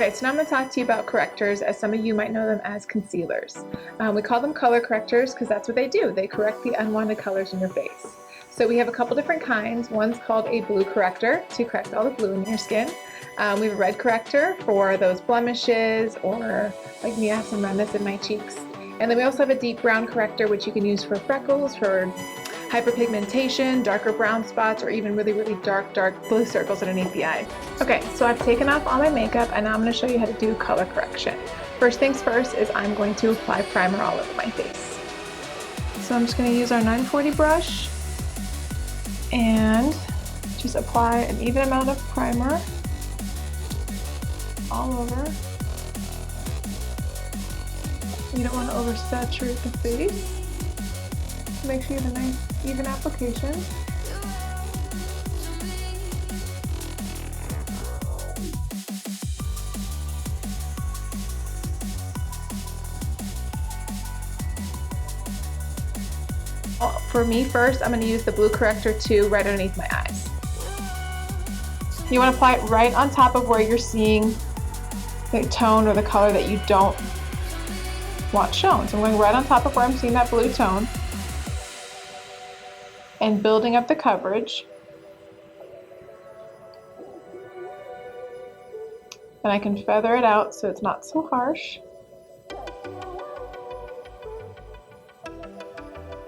Okay, so now I'm going to talk to you about correctors, as some of you might know them as concealers. We call them color correctors because that's what they do. They correct the unwanted colors in your face. So we have a couple different kinds. One's called a blue corrector to correct all the blue in your skin. We have a red corrector for those blemishes, or like me, I have some redness in my cheeks. And then we also have a deep brown corrector, which you can use for freckles, for hyperpigmentation, darker brown spots, or even really, really dark blue circles underneath the eyes. Okay, so I've taken off all my makeup and now I'm going to show you how to do color correction. First things first is I'm going to apply primer all over my face. So I'm just going to use our 940 brush and just apply an even amount of primer all over. You don't want to oversaturate the face. Make sure you have a nice even application. For me first, I'm going to use the blue corrector too, right underneath my eyes. You want to apply it right on top of where you're seeing the tone or the color that you don't want shown. So I'm going right on top of where I'm seeing that blue tone and building up the coverage. And I can feather it out so it's not so harsh.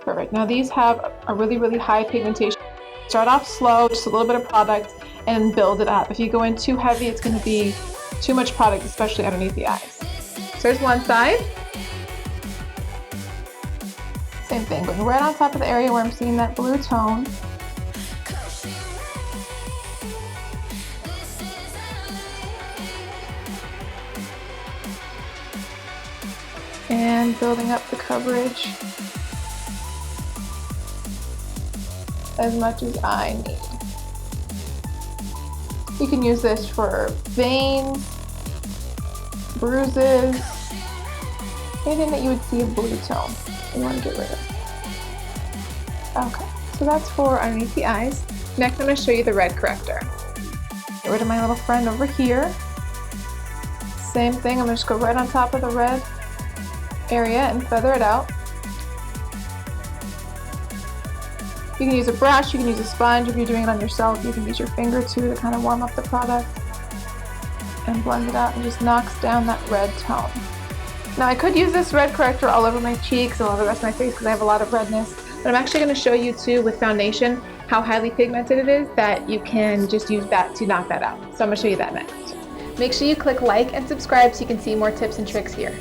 Perfect. Now these have a really, really high pigmentation. Start off slow, just a little bit of product, and build it up. If you go in too heavy, it's going to be too much product, especially underneath the eyes. So there's one side. Same thing, going right on top of the area where I'm seeing that blue tone. And building up the coverage as much as I need. You can use this for veins, bruises, anything that you would see a blue tone you want to get rid of. Okay, so that's for underneath the eyes. Next I'm going to show you the red corrector. Get rid of my little friend over here. Same thing, I'm going to just go right on top of the red area and feather it out. You can use a brush, you can use a sponge if you're doing it on yourself. You can use your finger too to kind of warm up the product and blend it out, and just knocks down that red tone. Now I could use this red corrector all over my cheeks and all the rest of my face because I have a lot of redness, but I'm actually going to show you too with foundation how highly pigmented it is that you can just use that to knock that out. So I'm going to show you that next. Make sure you click like and subscribe so you can see more tips and tricks here.